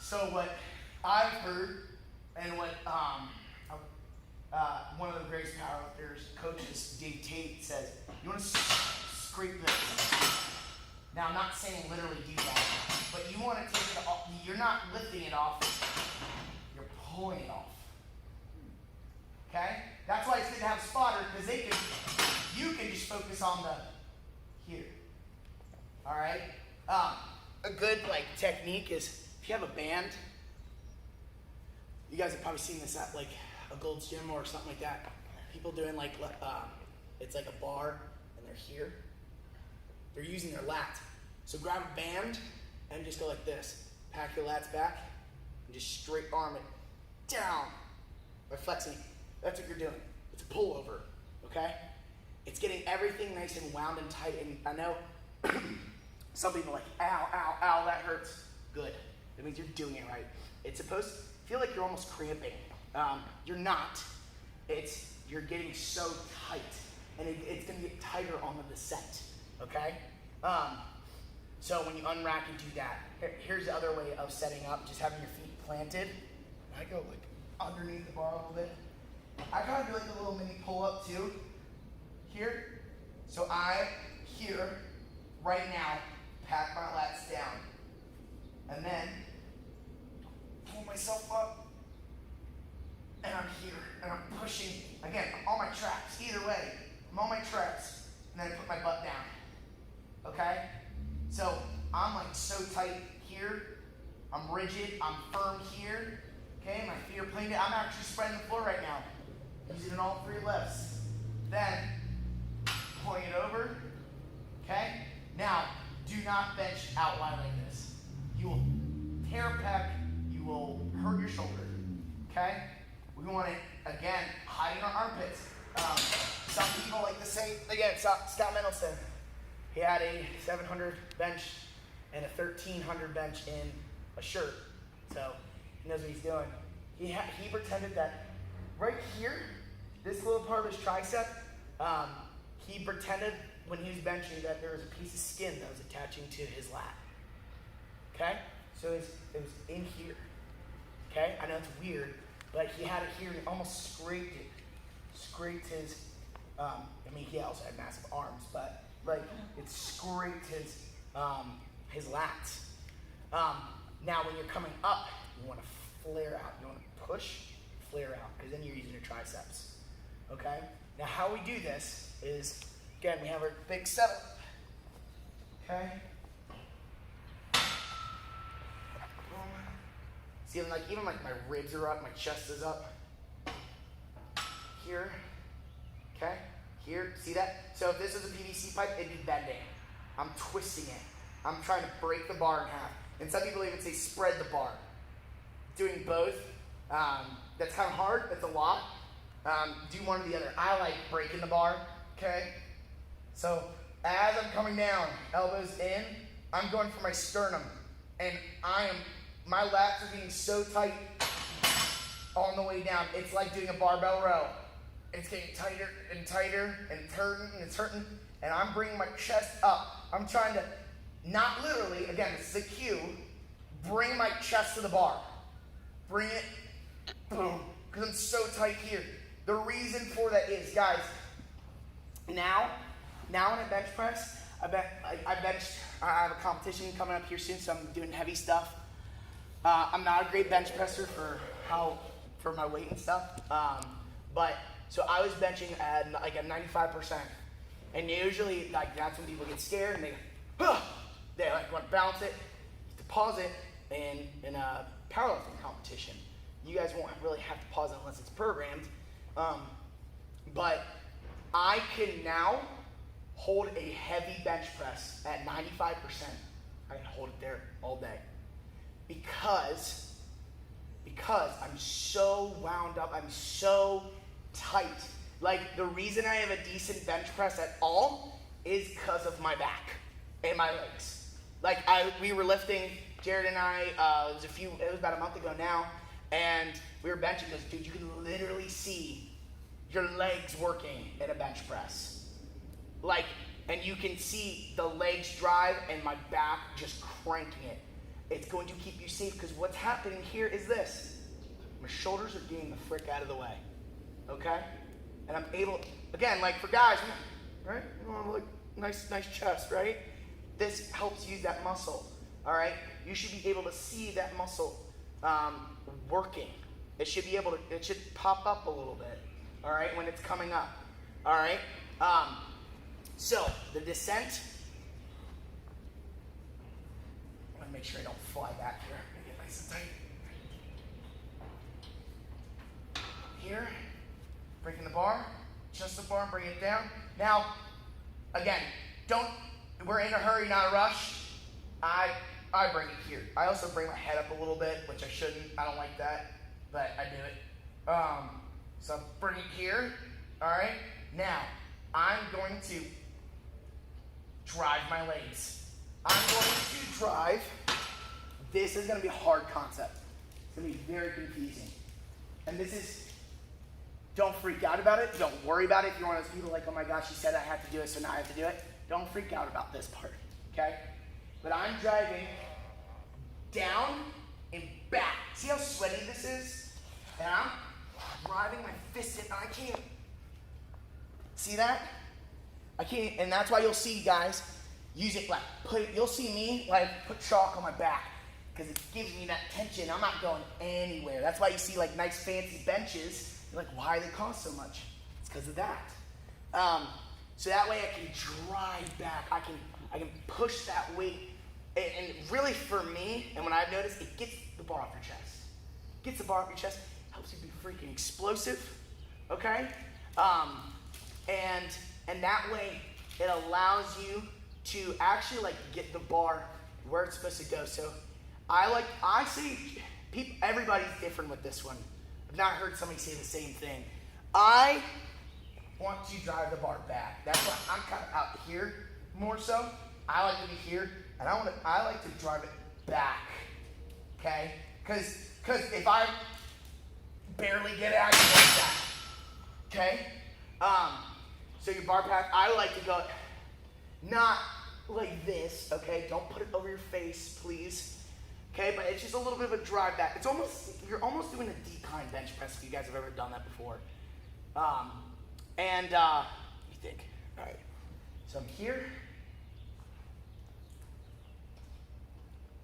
So what I've heard and what one of the greatest powerlifters, coaches, Dave Tate, says, you want to scrape this. Now, I'm not saying literally do that, but you want to take it off. You're not lifting it off. You're pulling it off. Okay? That's why it's good to have a spotter, because you can just focus on the here. All right? A good technique is if you have a band. You guys have probably seen this at a Gold's Gym or something like that. People doing it's like a bar and they're here. They're using their lats. So grab a band and just go like this. Pack your lats back and just straight arm it down by flexing. That's what you're doing. It's a pullover, okay? It's getting everything nice and wound and tight. And I know some people are like, ow, ow, ow, that hurts. Good. That means you're doing it right. It's supposed to feel like you're almost cramping. You're not. You're getting so tight, and it's going to get tighter on the descent. Okay. So when you unrack and do that, here's the other way of setting up: just having your feet planted. I go underneath the bar a little bit. I kind of do a little mini pull up too. Here. So I here right now pat my lats down, and then pull myself up, and I'm here, and I'm pushing, again, I'm on my traps, either way, I'm on my traps, and then I put my butt down, okay? So, I'm so tight here, I'm rigid, I'm firm here, okay? My feet are planted, I'm actually spreading the floor right now, using it all three lifts. Then, pulling it over, okay? Now, do not bench out wide like this. You will tear a pec, you will hurt your shoulder, okay? We want it, again, hiding our armpits. Some people like to say, again, Scott Mendelson, he had a 700 bench and a 1300 bench in a shirt, so he knows what he's doing. He pretended that right here, this little part of his tricep, he pretended when he was benching that there was a piece of skin that was attaching to his lat, okay? So it was in here, okay? I know it's weird, but he had it here and almost scraped it. Scraped his, he also had massive arms, but it scraped his lats. Now when you're coming up, you want to flare out. You want to push, flare out, because then you're using your triceps, okay? Now how we do this is, again, we have our big setup, okay? See, even my ribs are up, my chest is up. Here, okay? Here, see that? So if this is a PVC pipe, it'd be bending. I'm twisting it. I'm trying to break the bar in half. And some people even say spread the bar. Doing both, that's kind of hard, that's a lot. Do one or the other. I like breaking the bar, okay? So as I'm coming down, elbows in, I'm going for my sternum. And my lats are being so tight on the way down. It's like doing a barbell row. It's getting tighter and tighter, and it's hurting, and I'm bringing my chest up. I'm trying to, not literally, again, this is a cue, bring my chest to the bar. Bring it, boom, because I'm so tight here. The reason for that is, guys, now when I bench press, I have a competition coming up here soon, so I'm doing heavy stuff. I'm not a great bench presser for my weight and stuff, but so I was benching at a 95%, and usually that's when people get scared and they want to bounce it, to pause it in a powerlifting competition. You guys won't really have to pause it unless it's programmed, but I can now hold a heavy bench press at 95%. I can hold it there all day. Because I'm so wound up, I'm so tight. The reason I have a decent bench press at all is because of my back and my legs. We were lifting, Jared and I, it was about a month ago now, and we were benching. He goes, dude, you can literally see your legs working in a bench press. And you can see the legs drive and my back just cranking it. It's going to keep you safe because what's happening here is this. My shoulders are getting the frick out of the way, okay? And I'm able, again, like for guys, right? You want to look nice chest, right? This helps use that muscle, all right? You should be able to see that muscle working. It should pop up a little bit, all right, when it's coming up, all right? So the descent, I want to make sure I don't fly back here. Get nice and tight. Here, breaking the bar, just the bar, bring it down. Now, again, we're in a hurry, not a rush. I bring it here. I also bring my head up a little bit, which I shouldn't. I don't like that, but I do it. So bring it here, all right? Now, I'm going to drive my legs. I'm going to drive. This is going to be a hard concept. It's going to be very confusing. And this is, don't freak out about it. Don't worry about it. If you're one of those people like, oh my gosh, she said I have to do it, so now I have to do it. Don't freak out about this part, okay? But I'm driving down and back. See how sweaty this is? And I'm driving my fist in, and I can't. See that? I can't, and that's why you'll see guys use it like, you'll see me like put chalk on my back because it gives me that tension. I'm not going anywhere. That's why you see like nice fancy benches. You're like, why do they cost so much? It's because of that. So that way I can drive back. I can push that weight. And really for me, and when I've noticed, it gets the bar off your chest. Gets the bar off your chest, helps you be freaking explosive, okay? And that way, it allows you to actually like get the bar where it's supposed to go. So I say, everybody's different with this one. I've not heard somebody say the same thing. I want to drive the bar back. That's why I'm kind of out here more so. I like to be here, and I like to drive it back, okay? Because if I barely get out, you like that, okay? So your bar pack, I like to go not like this, okay? Don't put it over your face, please, okay? But it's just a little bit of a drive back. You're almost doing a decline bench press if you guys have ever done that before. What do you think? All right, so I'm here.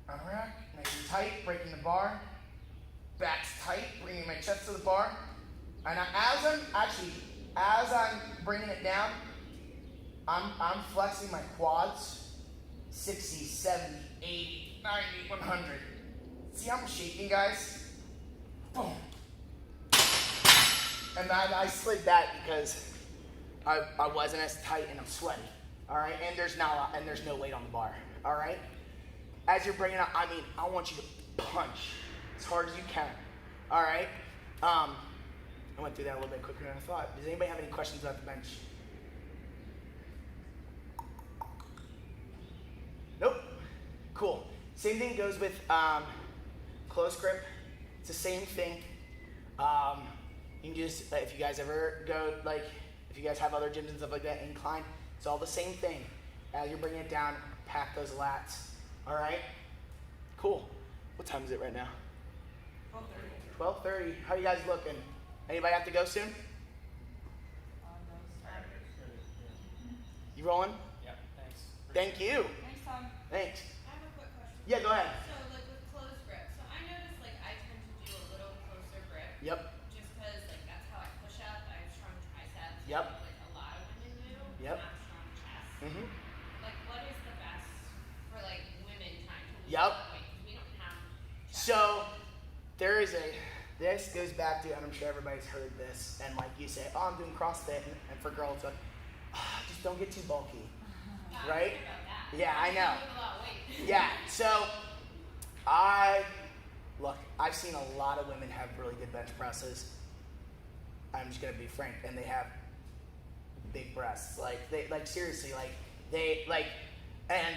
On rack, nice and tight, breaking the bar. Back's tight, bringing my chest to the bar. And as I'm bringing it down, I'm flexing my quads, 60, 70, 80, 90, 100. See how I'm shaking, guys? Boom. And I slid that because I wasn't as tight and I'm sweaty. All right, and there's no weight on the bar. All right. As you're bringing it up, I want you to punch as hard as you can. All right. I went through that a little bit quicker than I thought. Does anybody have any questions about the bench? Nope. Cool. Same thing goes with close grip. It's the same thing. You can just, if you guys ever go, like, if you guys have other gyms and stuff like that, incline, it's all the same thing. As you're bringing it down, pack those lats. All right? Cool. What time is it right now? 12:30. 12:30. How are you guys looking? Anybody have to go soon? You rolling? Yep, thanks. Thank you. Thanks, Tom. Thanks. I have a quick question. Yeah, go ahead. So, like with close grip, so I noticed like I tend to do a little closer grip. Yep. Just because like that's how I push up. I have strong triceps. Yep. Like a lot of women do. Yep. Not strong chest. Mm-hmm. Like what is the best for like women trying to lose Yep. weight? Because we don't have chest. So this goes back to, and I'm sure everybody's heard this, and like you say, oh, I'm doing CrossFit, and for girls, like, just don't get too bulky, right? About that. Yeah, I know. Lose a lot of weight. Yeah, so I've seen a lot of women have really good bench presses. I'm just gonna be frank, and they have big breasts. Seriously, and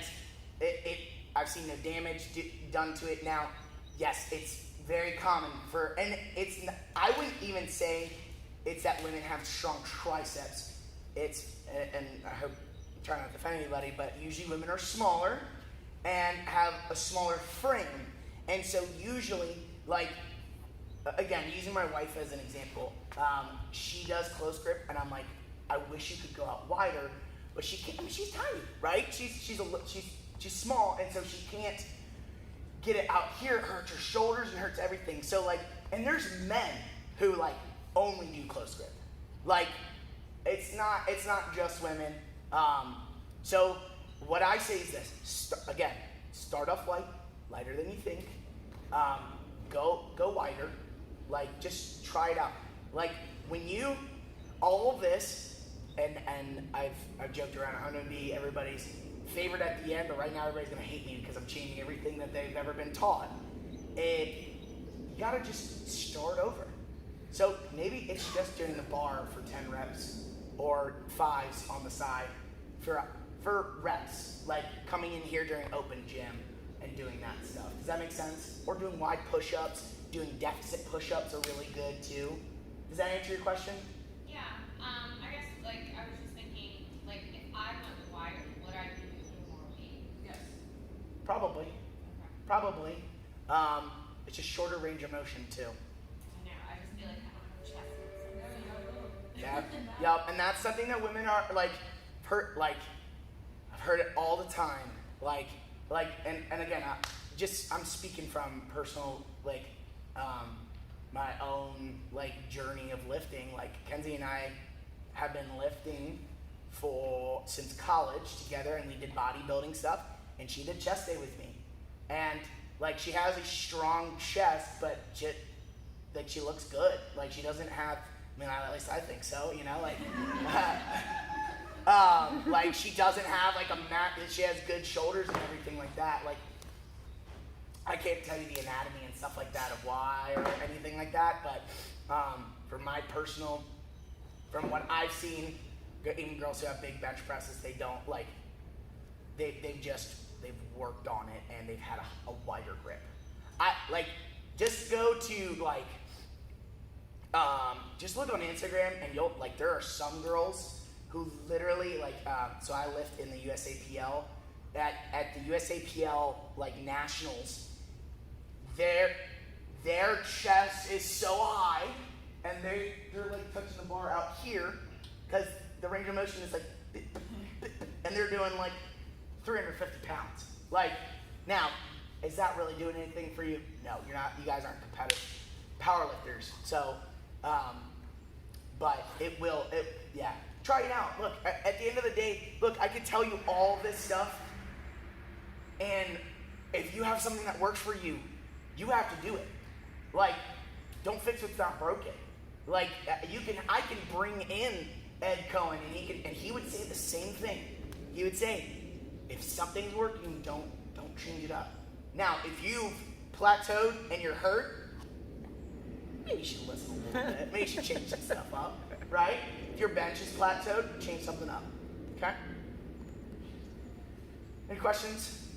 I've seen no damage done to it. Now, yes, it's very common I wouldn't even say it's that women have strong triceps. And I hope I'm trying not to offend anybody, but usually women are smaller and have a smaller frame. And so usually, like, again, using my wife as an example, she does close grip, and I'm like, I wish you could go out wider, but she can't. I mean, she's tiny, right? She's small, and so she can't get it out here. It hurts her shoulders and hurts everything. So like, and there's men who like only do close grip. Like, it's not just women. So what I say is this: start off lighter than you think. Go wider. Like, just try it out. Like, when you, all of this, and I've joked around, I'm gonna be everybody's favorite at the end, but right now everybody's gonna hate me because I'm changing everything that they've ever been taught. You gotta just start over. So maybe it's just doing the bar for 10 reps or 5s on the side for reps, like coming in here during open gym and doing that stuff. Does that make sense? Or doing wide push-ups, doing deficit push-ups are really good too. Does that answer your question? Yeah. I guess like I was just thinking, like if I went wider, would I be losing more weight? Yes. Probably. Okay. Probably. It's a shorter range of motion too. I know. I just feel like I don't have chest. Yeah. Yep. And that's something that women are like I've heard it all the time. And again, I'm speaking from personal my own journey of lifting. Like Kenzie and I have been lifting since college together, and we did bodybuilding stuff, and she did chest day with me. And like, she has a strong chest, but she looks good. Like, she doesn't have, at least I think so, like she doesn't have she has good shoulders and everything like that. Like, I can't tell you the anatomy and stuff like that of why or anything like that, but from what I've seen, even girls who have big bench presses, they don't they've worked on it and they've had a wider grip. Just go to just look on Instagram and you'll there are some girls who literally so I lift in the USAPL. At the USAPL nationals, their chest is so high, and they're touching the bar out here because the range of motion is and they're doing 350 pounds. Now, is that really doing anything for you? No, you're not. You guys aren't competitive powerlifters. So, but yeah. Try it out. Look, at the end of the day, I could tell you all this stuff, and if you have something that works for you, you have to do it. Don't fix what's not broken. I can bring in Ed Cohen, and he would say the same thing. He would say, if something's working, don't change it up. Now, if you've plateaued and you're hurt, maybe you should listen a little bit. Maybe you should change some stuff up, right? If your bench is plateaued, change something up, okay? Any questions?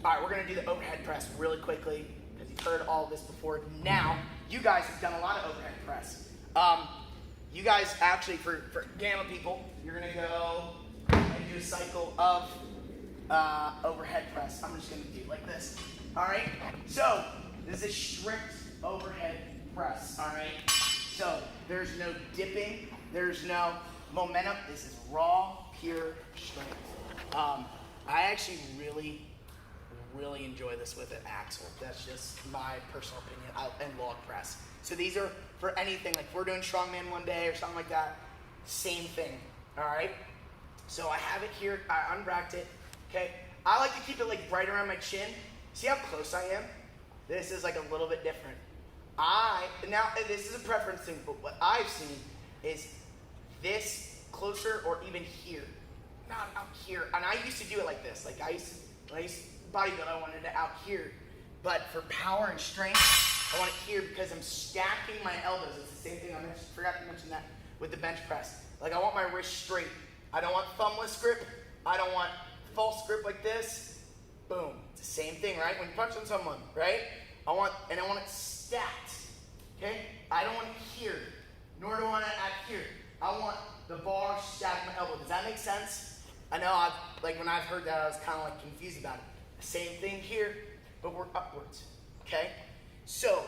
All right, we're gonna do the overhead press really quickly because you've heard all this before. Now, you guys have done a lot of overhead press. You guys actually, for Gamma people, you're gonna go and do a cycle of overhead press. I'm just gonna do it like this. All right. So this is strict overhead press. All right. So there's no dipping. There's no momentum. This is raw, pure strength. I actually really enjoy this with an axle. That's just my personal opinion. And log press. So these are for anything. If we're doing strongman one day or something like that, same thing. All right. So I have it here. I unwrapped it. Okay. I like to keep it right around my chin. See how close I am? This is a little bit different. Now this is a preference thing, but what I've seen is this closer or even here. Not out here. And I used to do it like this. When I used to bodybuild, I wanted it out here. But for power and strength, I want it here because I'm stacking my elbows. It's the same thing. I forgot to mention that with the bench press. I want my wrist straight. I don't want thumbless grip. I don't want false grip like this. Boom. It's the same thing, right? When you're punching someone, right? I want it stacked. Okay? I don't want it here, nor do I want it at here. I want the bar stacked my elbow. Does that make sense? I know when I've heard that, I was kind of confused about it. Same thing here, but we're upwards, okay? So,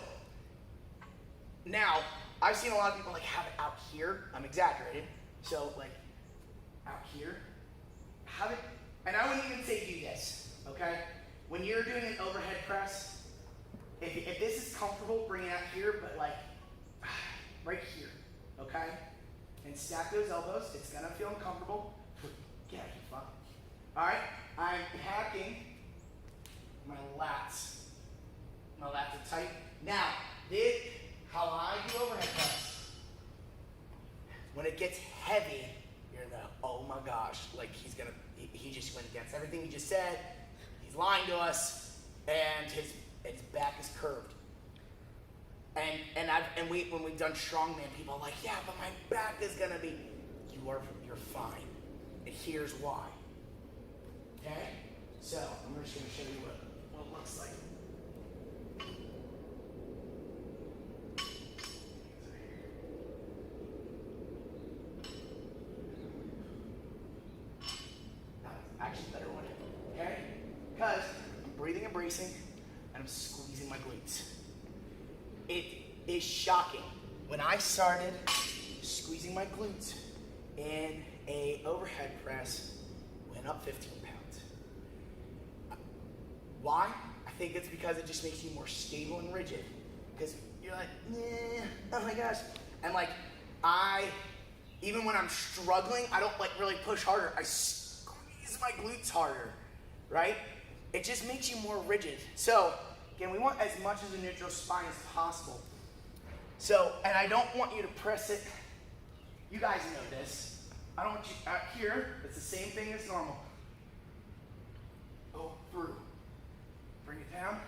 now, I've seen a lot of people like have it out here. I'm exaggerating. So like out here, have it, and I wouldn't even say do this, okay? When you're doing an overhead press, if this is comfortable, bring it out here, but like right here, okay? And stack those elbows. It's gonna feel uncomfortable. Get out of here, fuck. All right, I'm hacking my lats. My lats are tight. Now, how I do overhead press. When it gets heavy, you're the, oh my gosh, like he just went against everything he just said. He's lying to us, and his back is curved. And when we've done strongman, people are like, yeah, but my back is gonna be. You're fine, and here's why. Okay, so I'm just gonna show you what it looks like. Actually better one, okay? Because I'm breathing and bracing, and I'm squeezing my glutes. It is shocking. When I started squeezing my glutes in a overhead press, went up 15 pounds. Why? I think it's because it just makes you more stable and rigid. Because you're like, oh my gosh. And like, even when I'm struggling, I don't like really push harder. I squeeze my glutes harder, right? It just makes you more rigid. So, again, we want as much of the neutral spine as possible. So, and I don't want you to press it. You guys know this. I don't want you out here. It's the same thing as normal. Go through. Bring it down.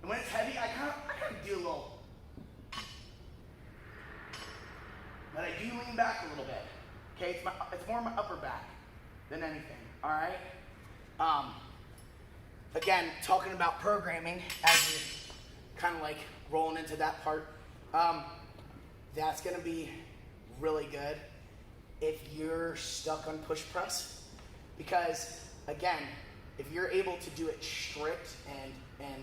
And when it's heavy, I kind of do a little. But I do lean back a little bit. Okay, it's more my upper back than anything. All right. Again, talking about programming as you're kind of like rolling into that part. That's gonna be really good if you're stuck on push press, because again, if you're able to do it strict and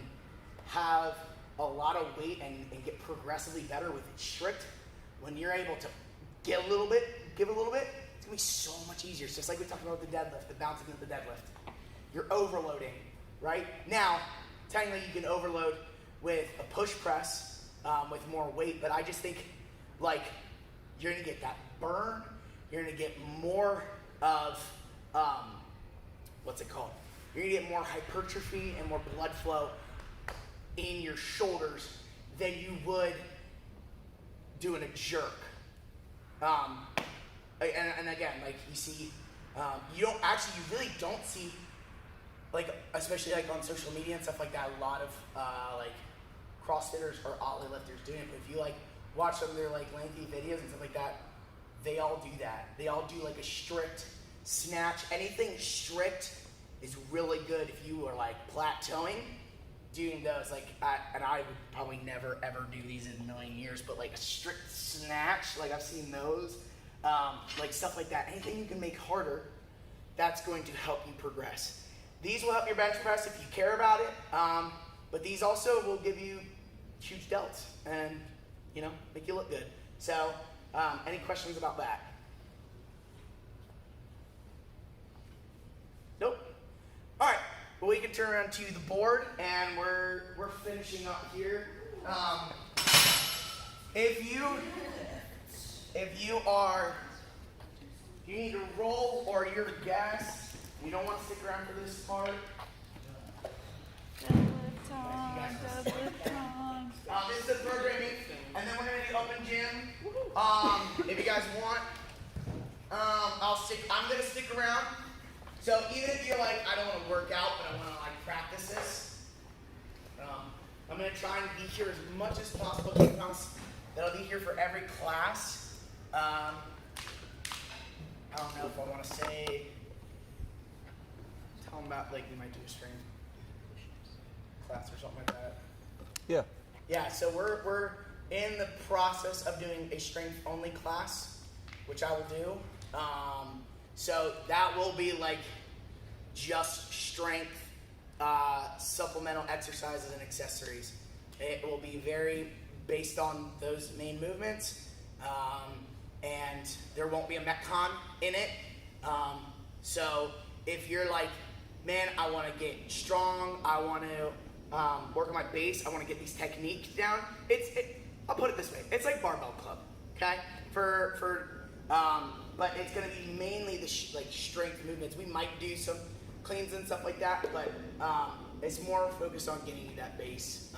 have a lot of weight and get progressively better with it strict, when you're able to give a little bit, it's gonna be so much easier. It's just like we talked about the deadlift, the bouncing of the deadlift. You're overloading, right? Now, technically you can overload with a push press with more weight, but I just think like you're gonna get that burn, you're gonna get more of, what's it called? You're gonna get more hypertrophy and more blood flow in your shoulders than you would doing a jerk. And again, like you see, you really don't see, like, especially like on social media and stuff like that, a lot of like CrossFitters or Ollie lifters doing it. But if you like watch some of their like lengthy videos and stuff like that, they all do that. They all do like a strict snatch. Anything strict is really good if you are like plateauing doing those. Like, and I would probably never ever do these in a million years, but like a strict snatch, like I've seen those, like stuff like that. Anything you can make harder, that's going to help you progress. These will help your bench press if you care about it, but these also will give you huge delts and, you know, make you look good. So, any questions about that? Nope. All right. Well, we can turn around to the board, and we're finishing up here. If you need to roll or you're a guest, you don't want to stick around for this part. This is the programming, and then we're gonna do open gym. If you guys want, I'm gonna stick around. So even if you're like, I don't want to work out, but I want to like practice this, I'm gonna try and be here as much as possible. That I'll be here for every class. I don't know if I want to say. Tell them about like we might do a strength class or something like that. Yeah. Yeah. So we're in the process of doing a strength only class, which I will do. So that will be like just strength supplemental exercises and accessories. It will be very based on those main movements, and there won't be a Metcon in it. So if you're like, man, I want to get strong, I want to work on my base, I want to get these techniques down. I'll put it this way: it's like barbell club, okay? But it's going to be mainly the strength movements. We might do some cleans and stuff like that, but it's more focused on getting you that base.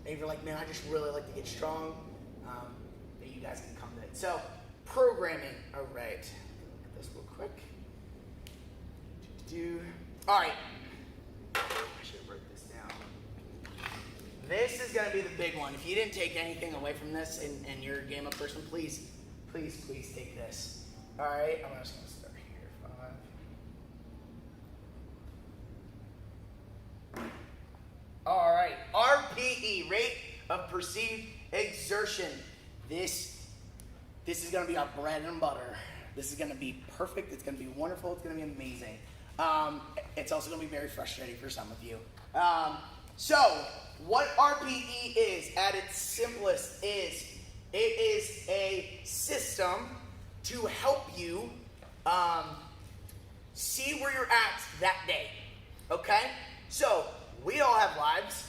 And if you're like, man, I just really like to get strong, then you guys can come to it. So, programming. All right. Look at this real quick. All right. I should have wrote this down. This is going to be the big one. If you didn't take anything away from this and you're a game up person, please take this. All right. I'm just going to start here. 5. All right, RPE, rate of perceived exertion. This is gonna be our bread and butter. This is gonna be perfect, it's gonna be wonderful, it's gonna be amazing. It's also gonna be very frustrating for some of you. So, what RPE is, at its simplest, it is a system to help you see where you're at that day, okay? So, we all have lives.